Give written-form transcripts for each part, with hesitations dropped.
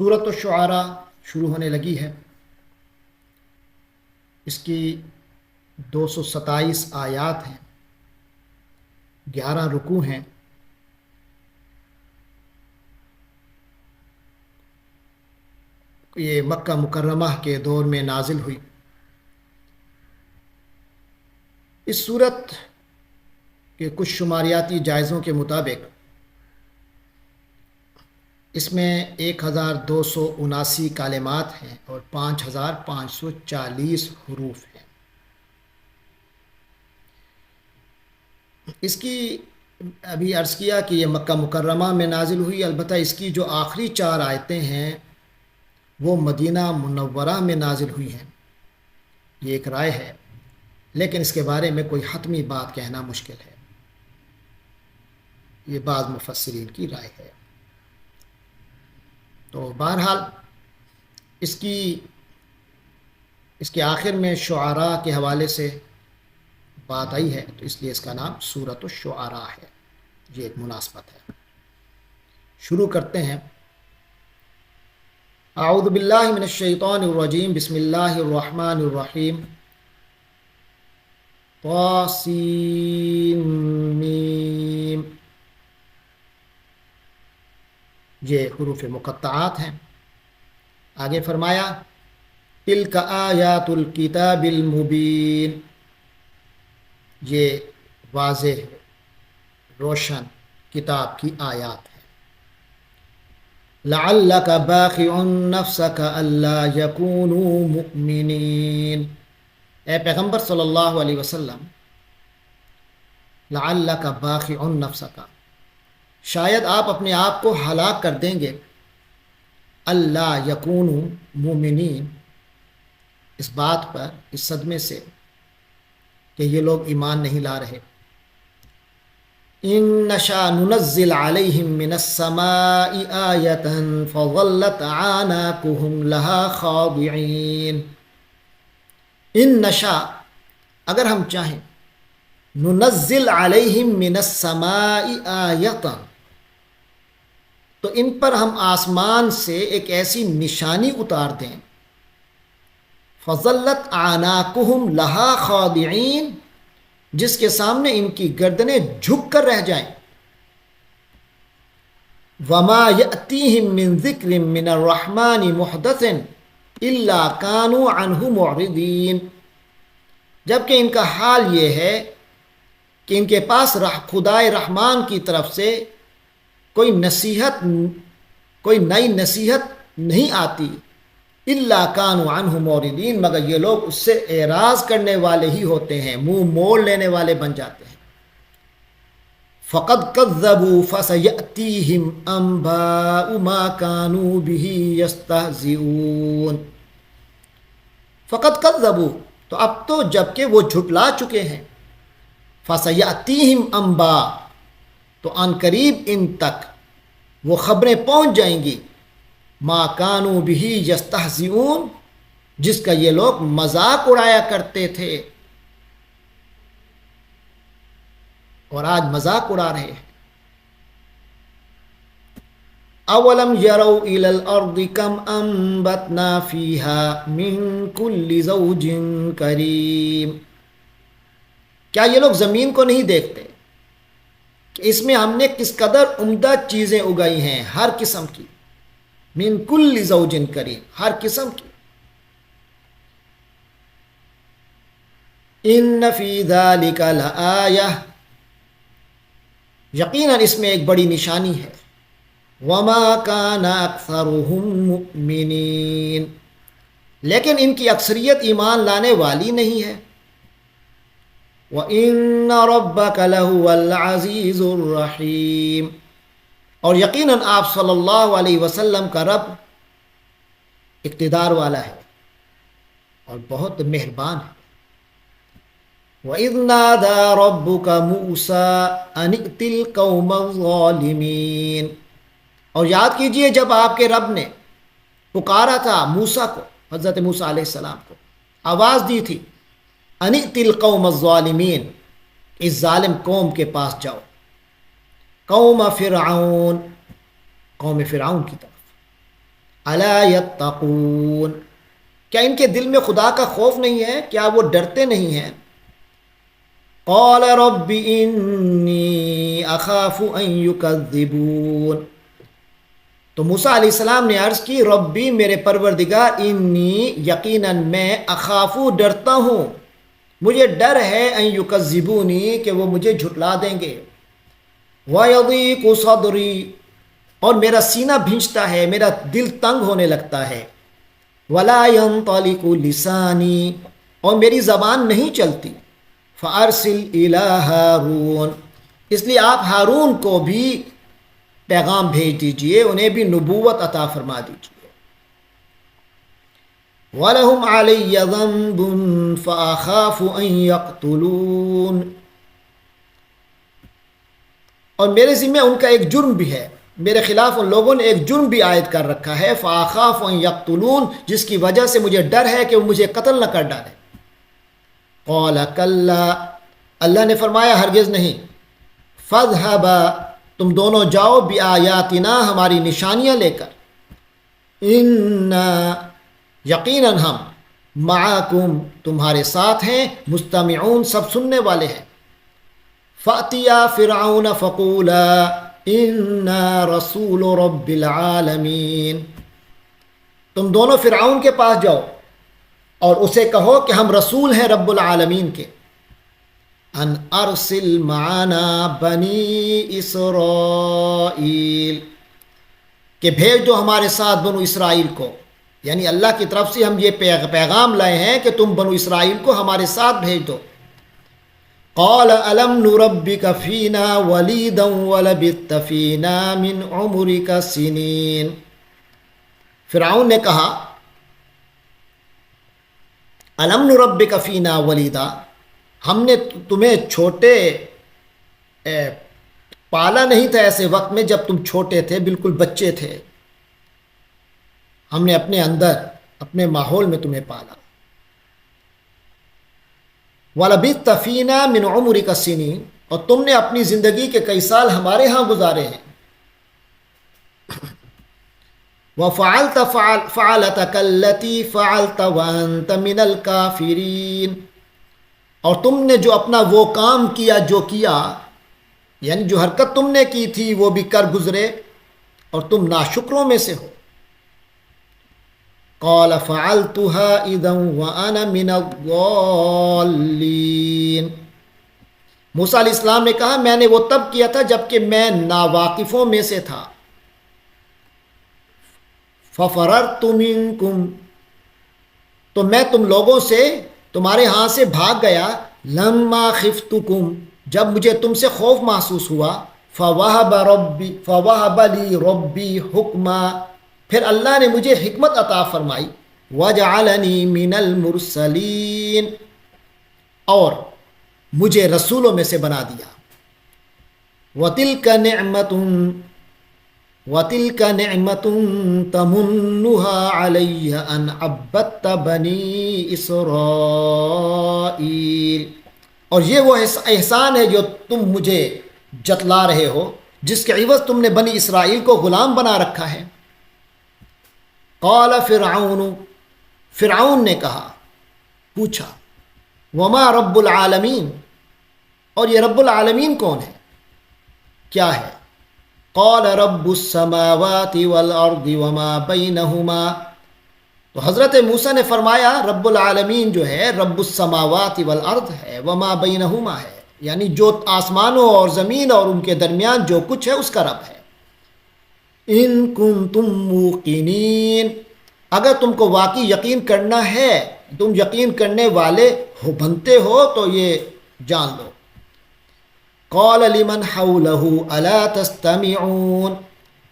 سورۃ الشعراء شروع ہونے لگی ہے۔ اس کی 227 آیات ہیں، 11 رکوع ہیں۔ یہ مکہ مکرمہ کے دور میں نازل ہوئی۔ اس سورت کے کچھ شماریاتی جائزوں کے مطابق اس میں 1279 کلمات ہیں اور 5540 حروف ہیں۔ اس کی ابھی عرض کیا کہ یہ مکہ مکرمہ میں نازل ہوئی، البتہ اس کی جو آخری 4 آیتیں ہیں وہ مدینہ منورہ میں نازل ہوئی ہیں۔ یہ ایک رائے ہے، لیکن اس کے بارے میں کوئی حتمی بات کہنا مشکل ہے۔ یہ بعض مفسرین کی رائے ہے۔ تو بہرحال اس کے آخر میں شعراء کے حوالے سے بات آئی ہے، تو اس لیے اس کا نام سورۃ الشعراء ہے۔ یہ ایک مناسبت ہے۔ شروع کرتے ہیں۔ اعوذ باللہ من الشیطان الرجیم، بسم اللہ الرحمن الرحیم۔ طاسین میم، یہ حروف مقطعات ہیں۔ آگے فرمایا تلک آیات الکتاب المبین، یہ واضح روشن کتاب کی آیات ہیں۔ لعلک باخع نفسک الا یکونوا مؤمنین، اے پیغمبر صلی اللہ علیہ وسلم، لعلک باخع نفسک، شاید آپ اپنے آپ کو ہلاک کر دیں گے، اللہ یکونوا مومنین، اس بات پر، اس صدمے سے کہ یہ لوگ ایمان نہیں لا رہے۔ ان نشاء ننزل علیہم من السماء آیۃ فظلت اعناقهم لها خاضعین، ان نشاء، اگر ہم چاہیں، ننزل علیہم من السماء آیۃ، تو ان پر ہم آسمان سے ایک ایسی نشانی اتار دیں، فظلت اعناقهم لها خاضعین، جس کے سامنے ان کی گردنیں جھک کر رہ جائیں۔ وما یأتیہم من ذکر من الرحمن محدث الا کانوا عنہ معرضین، جبکہ ان کا حال یہ ہے کہ ان کے پاس خدائے رحمان کی طرف سے کوئی نئی نصیحت نہیں آتی، الا کانوا عنہ معرضین، مگر یہ لوگ اس سے اعراض کرنے والے ہی ہوتے ہیں، منہ موڑ لینے والے بن جاتے ہیں۔ فقد کذبوا فسیأتیہم انباء ما کانوا بہ یستہزئون، فقد کذبوا، تو اب تو جبکہ وہ جھٹلا چکے ہیں، فسیأتیہم انباء، تو ان قریب ان تک وہ خبریں پہنچ جائیں گی، ما کانوا بہ یستہزئون، جس کا یہ لوگ مذاق اڑایا کرتے تھے اور آج مذاق اڑا رہے ہیں۔ اولم یروا الی الارض کم انبتنا فیہا من کل زوج کریم، کیا یہ لوگ زمین کو نہیں دیکھتے کہ اس میں ہم نے کس قدر عمدہ چیزیں اگائی ہیں، ہر قسم کی، من کل زوج کریم، ہر قسم کی۔ ان فی ذلک لآیہ، یقیناً اس میں ایک بڑی نشانی ہے۔ وما کان اکثرهم مؤمنین، لیکن ان کی اکثریت ایمان لانے والی نہیں ہے۔ وَإِنَّ رَبَّكَ لَهُوَ الْعَزِيزُ الرَّحِيمُ، اور یقیناً آپ صلی اللہ علیہ وسلم کا رب اقتدار والا ہے اور بہت مہربان ہے۔ وَإِذْ نَادَى رَبُّكَ مُوسَىٰ أَنِ ائْتِ الْقَوْمَ الظَّالِمِينَ، اور یاد کیجئے جب آپ کے رب نے پکارا تھا موسیٰ کو، حضرت موسیٰ علیہ السلام کو آواز دی تھی، أَنِ ائْتِ الْقَوْمَ الظَّالِمِينَ، اس ظالم قوم کے پاس جاؤ، قوم فرعون، قوم فرعون کی طرف۔ الا یتقون، کیا ان کے دل میں خدا کا خوف نہیں ہے؟ کیا وہ ڈرتے نہیں ہیں؟ قال رب انی اخاف ان یکذبون، تو موسیٰ علیہ السلام نے عرض کی ربی میرے پروردگار، انی یقیناً میں، اخافو ڈرتا ہوں، مجھے ڈر ہے، ان یکذبونی کہ وہ مجھے جھٹلا دیں گے، ویضیق صدری، اور میرا سینہ بھینچتا ہے، میرا دل تنگ ہونے لگتا ہے، ولا ينطلق لسانی، اور میری زبان نہیں چلتی، فارسل الی ہارون، اس لیے آپ ہارون کو بھی پیغام بھیج دیجئے، انہیں بھی نبوت عطا فرما دیجئے۔ وَلَهُمْ عَلَيَّ ذَنْبٌ فَأَخَافُ أَنْ يَقْتُلُونَ، اور میرے ذمہ ان کا ایک جرم بھی ہے، میرے خلاف ان لوگوں نے ایک جرم بھی عائد کر رکھا ہے، فَأَخَافُ أَنْ يَقْتُلُونَ، جس کی وجہ سے مجھے ڈر ہے کہ وہ مجھے قتل نہ کر ڈالیں۔ قال کلا، اللہ نے فرمایا ہرگز نہیں، فَاذْهَبَا، تم دونوں جاؤ، بِآیاتنا، ہماری نشانیاں لے کر، اِنَّا، یقیناً ہم، معاکم، تمہارے ساتھ ہیں، مستمعون، سب سننے والے ہیں۔ فَأْتِيَا فِرْعَوْنَ فَقُولَا إِنَّا رَسُولُ رَبِّ الْعَالَمِينَ، تم دونوں فرعون کے پاس جاؤ اور اسے کہو کہ ہم رسول ہیں رب العالمین کے، ان ارسل معنا بنی اسرائیل، کہ بھیج دو ہمارے ساتھ بنو اسرائیل کو، یعنی اللہ کی طرف سے ہم یہ پیغام لائے ہیں کہ تم بنو اسرائیل کو ہمارے ساتھ بھیج دو۔ قال الم نربک فینا ولیدا ولبثت فینا من عمرک سنین، فرعون نے کہا الم نربک فینا ولیدا، ہم نے تمہیں چھوٹے پالا نہیں تھا ایسے وقت میں جب تم چھوٹے تھے، بالکل بچے تھے، ہم نے اپنے اندر اپنے ماحول میں تمہیں پالا۔ وَلَبِثْتَ فِينَا مِنْ عُمُرِكَ سِنِينَ، اور تم نے اپنی زندگی کے کئی سال ہمارے ہاں گزارے ہیں۔ وَفَعَلْتَ فَعَلَتَكَ الَّتِي فَعَلْتَ وَأَنْتَ مِنَ الْكَافِرِينَ، اور تم نے جو اپنا وہ کام کیا جو کیا، یعنی جو حرکت تم نے کی تھی وہ بھی کر گزرے اور تم ناشکروں میں سے ہو۔ قال فعلتها اذا وانا من الضالين، موسیٰ علیہ السلام نے کہا میں نے وہ تب کیا تھا جبکہ میں ناواقفوں میں سے تھا۔ ففررت منکم، تو میں تم لوگوں سے، تمہارے ہاں سے بھاگ گیا، لما خفتکم، جب مجھے تم سے خوف محسوس ہوا، فوہب لی ربی حکما، پھر اللہ نے مجھے حکمت عطا فرمائی، وجعلنی من المرسلین، اور مجھے رسولوں میں سے بنا دیا۔ وَتِلْكَ نِعْمَةٌ تَمُنُّهَا عَلَيَّ أَنْ عَبَّدْتَ بَنِي إِسْرَائِيل، اور یہ وہ احسان ہے جو تم مجھے جتلا رہے ہو، جس کے عوض تم نے بنی اسرائیل کو غلام بنا رکھا ہے۔ قال فرعون نے کہا، پوچھا، وما رب العالمین، اور یہ رب العالمین کون ہے، کیا ہے؟ قال رب السماوات والارض وما بینہما، تو حضرت موسیٰ نے فرمایا رب العالمین جو ہے رب السماوات والارض ہے، وما بینہما ہے، یعنی جو آسمانوں اور زمین اور ان کے درمیان جو کچھ ہے اس کا رب ہے۔ ان کنتم موقنین، اگر تم کو واقعی یقین کرنا ہے، تم یقین کرنے والے ہو بنتے ہو تو یہ جان لو۔ قال لمن حولہ الا تستمعون،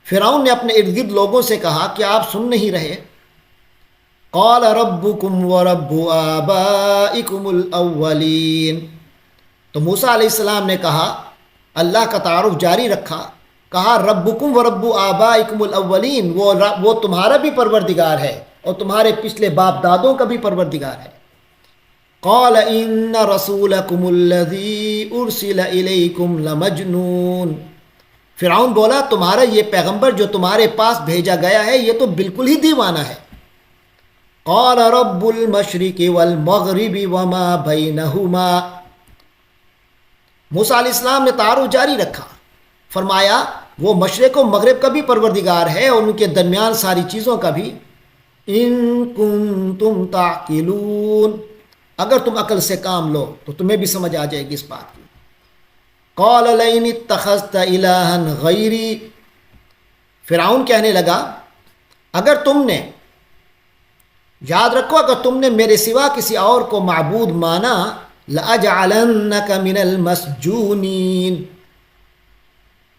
فرعون نے اپنے ارد گرد لوگوں سے کہا کہ آپ سن نہیں رہے؟ قال ربکم ورب آبائکم الاولین، تو موسیٰ علیہ السلام نے کہا، اللہ کا تعارف جاری رکھا، کہا ربکم ورب آبائکم الاولین، وہ تمہارا بھی پروردگار ہے اور تمہارے پچھلے باپ دادوں کا بھی پروردگار ہے۔ قال ان رسولکم الذی ارسل الیکم لمجنون، فرعون بولا تمہارا یہ پیغمبر جو تمہارے پاس بھیجا گیا ہے یہ تو بالکل ہی دیوانہ ہے. قال رب المشرق والمغرب وما بینہما. موسیٰ علیہ السلام نے تعارف جاری رکھا، فرمایا وہ مشرق و مغرب کا بھی پروردگار ہے اور ان کے درمیان ساری چیزوں کا بھی. ان کنتم تعقلون، اگر تم عقل سے کام لو تو تمہیں بھی سمجھ آ جائے گی اس بات کی. قال لئن اتخذت الہا غیری، فرعون کہنے لگا اگر تم نے، یاد رکھو اگر تم نے میرے سوا کسی اور کو معبود مانا، لأجعلنک من المسجونین،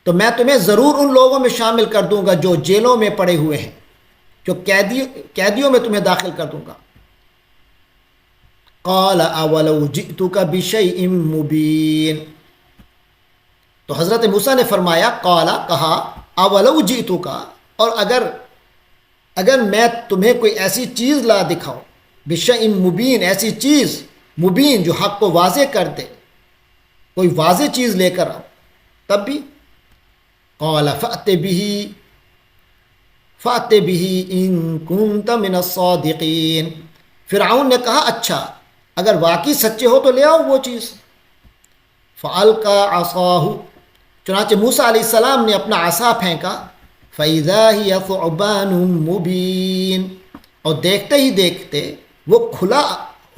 تو میں تمہیں ضرور ان لوگوں میں شامل کر دوں گا جو جیلوں میں پڑے ہوئے ہیں، جو قیدیوں میں تمہیں داخل کر دوں گا. قال اولو جئتک بشیء مبین، تو حضرت موسیٰ نے فرمایا، قال کہا، اولو جئتک، اور اگر میں تمہیں کوئی ایسی چیز لا دکھاؤں، بشیء مبین، ایسی چیز مبین جو حق کو واضح کر دے، کوئی واضح چیز لے کر آؤ تب بھی. قال فأت به ان کنت من الصادقین، فرعون نے کہا اچھا اگر واقعی سچے ہو تو لے آؤ وہ چیز. فألقى عصاه، چنانچہ موسیٰ علیہ السلام نے اپنا عصا پھینکا. فإذا هي ثعبان مبین، اور دیکھتے ہی دیکھتے وہ کھلا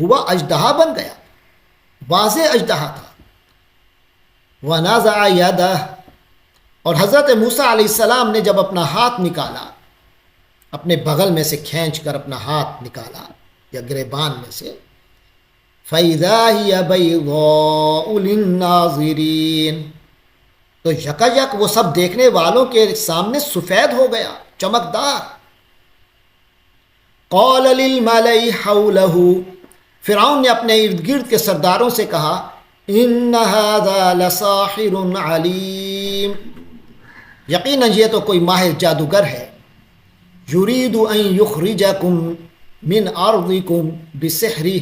ہوا اژدہا بن گیا، واضح اژدہا تھا. ونزع یدہ، اور حضرت موسیٰ علیہ السلام نے جب اپنا ہاتھ نکالا، اپنے بغل میں سے کھینچ کر اپنا ہاتھ نکالا یا گریبان میں سے، فَإِذَا هِيَ بَيْضَاءُ لِلنَّاظِرِينَ، تو یکایک وہ سب دیکھنے والوں کے سامنے سفید ہو گیا، چمکدار. قَالَ لِلْمَلَإِ حَوْلَهُ، فرعون نے اپنے ارد گرد کے سرداروں سے کہا، إِنَّ هَذَا لَسَاحِرٌ عَلِيمٌ، یقیناً یہ تو کوئی ماہر جادوگر ہے. یرید ان یخرجکم من ارضکم بسحرہ،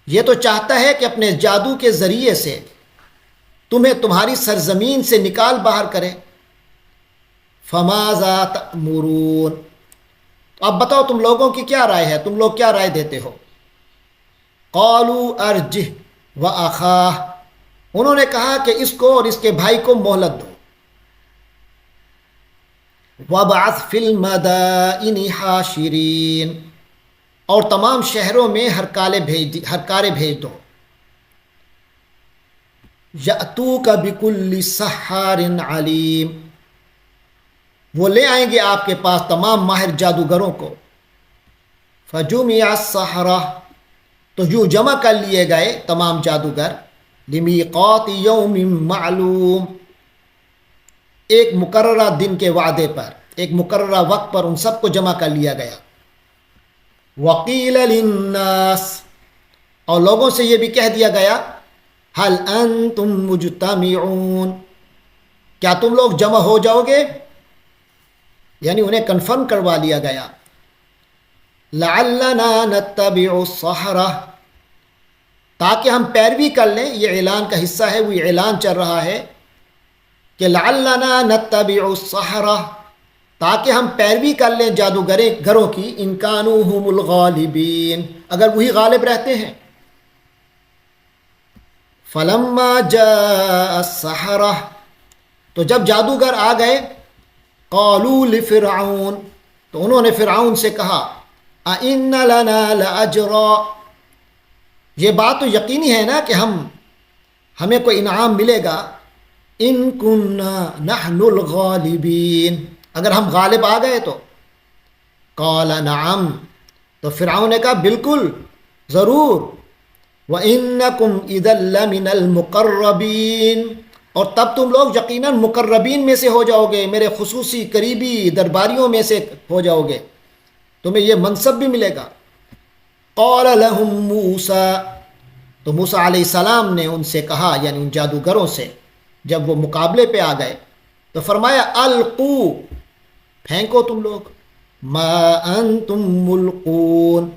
یہ تو چاہتا ہے کہ اپنے جادو کے ذریعے سے تمہیں تمہاری سرزمین سے نکال باہر کرے. فماذا تأمرون، تو اب بتاؤ تم لوگوں کی کیا رائے ہے، تم لوگ کیا رائے دیتے ہو. قالوا ارجہ واخاہ، انہوں نے کہا کہ اس کو اور اس کے بھائی کو مہلت دو. وَابْعَثْ فِي الْمَدَائِنِ حَاشِرِينَ، اور تمام شہروں میں ہرکارے بھیج دو. یأتوک بکل سحار علیم، وہ لے آئیں گے آپ کے پاس تمام ماہر جادوگروں کو. فجمع السحرہ، تو یوں جمع کر لیے گئے تمام جادوگر. لمیقات یوم معلوم، ایک مقررہ دن کے وعدے پر، ایک مقررہ وقت پر ان سب کو جمع کر لیا گیا. وقیل للناس، اور لوگوں سے یہ بھی کہہ دیا گیا، هل انتم مجتمعون، کیا تم لوگ جمع ہو جاؤ گے، یعنی انہیں کنفرم کروا لیا گیا. لعلنا نتبع السحرہ، تاکہ ہم پیروی کر لیں، یہ اعلان کا حصہ ہے، وہ اعلان چل رہا ہے کہ لعلنا نتبع السحرہ، تاکہ ہم پیروی کر لیں جادوگروں کی. ان کانوا هم الغالبین، اگر وہی غالب رہتے ہیں. فلما جاء السحرہ، تو جب جادوگر آ گئے، قالوا لفرعون، تو انہوں نے فرعون سے کہا، اِنَّ لَنَا لَأَجْرًا، یہ بات تو یقینی ہے نا کہ ہمیں کوئی انعام ملے گا. ان کننا نحن الغالبین، اگر ہم غالب آ گئے تو. قال نعم، تو فرعون نے کہا بالکل، ضرور. وَإِنَّكُمْ إِذًا لَّمِنَ الْمُقَرَّبِينَ، اور تب تم لوگ یقیناً مقربین میں سے ہو جاؤ گے، میرے خصوصی قریبی درباریوں میں سے ہو جاؤ گے، تمہیں یہ منصب بھی ملے گا. قال لهم موسیٰ، تو موسیٰ علیہ السلام نے ان سے کہا، یعنی ان جادوگروں سے جب وہ مقابلے پہ آ گئے تو فرمایا، القو، پھینکو تم لوگ، ما انتم ملقون،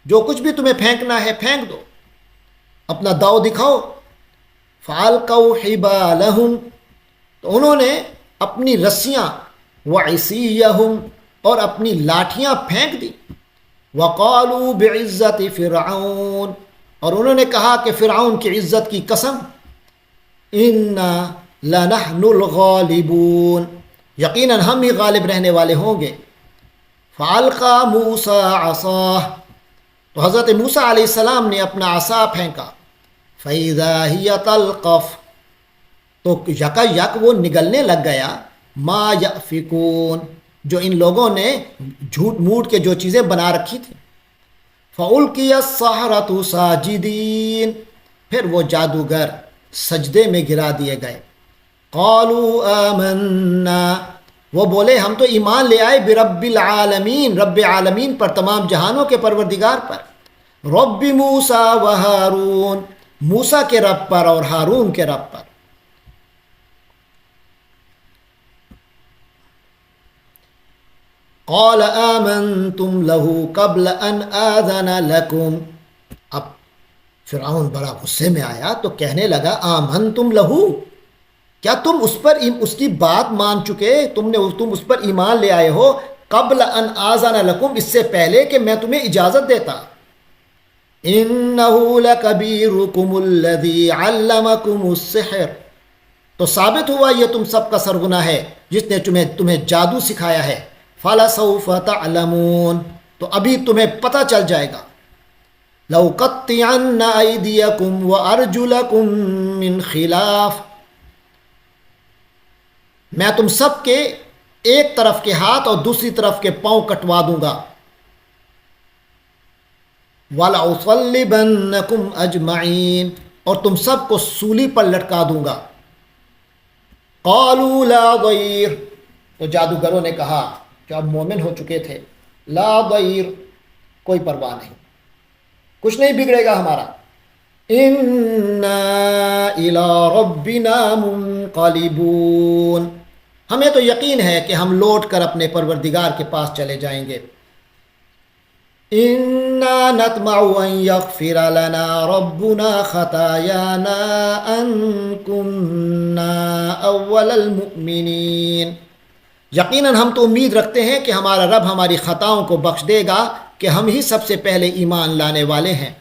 جو کچھ بھی تمہیں پھینکنا ہے پھینک دو، اپنا داؤ دکھاؤ. فالقوا حبالہم، تو انہوں نے اپنی رسیاں وعصیہم اور اپنی لاٹھیاں پھینک دی، وقالوا بعزت فرعون اور انہوں نے کہا کہ فرعون کی عزت کی قسم، انا لنحن الغالبون، یقیناً ہم ہی غالب رہنے والے ہوں گے۔ فالقى موسیٰ عصاہ تو حضرت موسیٰ علیہ السلام نے اپنا عصا پھینکا، فَإِذَا هِيَ تَلْقَفُ تو یکا یک وہ نگلنے لگ گیا، ما یأفکون جو ان لوگوں نے جھوٹ موٹ کے جو چیزیں بنا رکھی تھیں۔ فَأُلْقِيَ السَّحَرَةُ سَاجِدِينَ پھر وہ جادوگر سجدے میں گرا دیے گئے۔ قَالُوا آمَنَّا وہ بولے ہم تو ایمان لے آئے برب العالمین، رب عالمین پر، تمام جہانوں کے پروردگار پر، رب موسیٰ و ہارون موسیٰ کے رب پر اور ہارون کے رب پر۔ قال آمنتم له قبل ان آذن لكم اب فرعون بڑا غصے میں آیا تو کہنے لگا آمنتم له کیا تم اس کی بات مان چکے، تم اس پر ایمان لے آئے ہو، قبل ان آذن لکم اس سے پہلے کہ میں تمہیں اجازت دیتا۔ انہ لکبیرکم الذی علمکم السحر تو ثابت ہوا یہ تم سب کا سرغنہ ہے جس نے تمہیں جادو سکھایا ہے۔ فلسوف تعلمون تو ابھی تمہیں پتہ چل جائے گا۔ لأقطعن ایدیکم وارجلکم من خلاف میں تم سب کے ایک طرف کے ہاتھ اور دوسری طرف کے پاؤں کٹوا دوں گا۔ وَلَأُصَلِّبَنَّكُمْ أَجْمَعِينَ اور تم سب کو سولی پر لٹکا دوں گا۔ قَالُوا لَا ضَيْرَ تو جادوگروں نے کہا جو اب مومن ہو چکے تھے، لا ضَيْرَ کوئی پرواہ نہیں، کچھ نہیں بگڑے گا ہمارا۔ إِنَّا إِلَىٰ رَبِّنَا مُنْقَلِبُونَ ہمیں تو یقین ہے کہ ہم لوٹ کر اپنے پروردگار کے پاس چلے جائیں گے۔ إِنَّا نَطْمَعُ أَن يَغْفِرَ لَنَا رَبُّنَا خَطَايَانَا أَن كُنَّا أَوَّلَ الْمُؤْمِنِينَ یقیناً ہم تو امید رکھتے ہیں کہ ہمارا رب ہماری خطاؤں کو بخش دے گا کہ ہم ہی سب سے پہلے ایمان لانے والے ہیں۔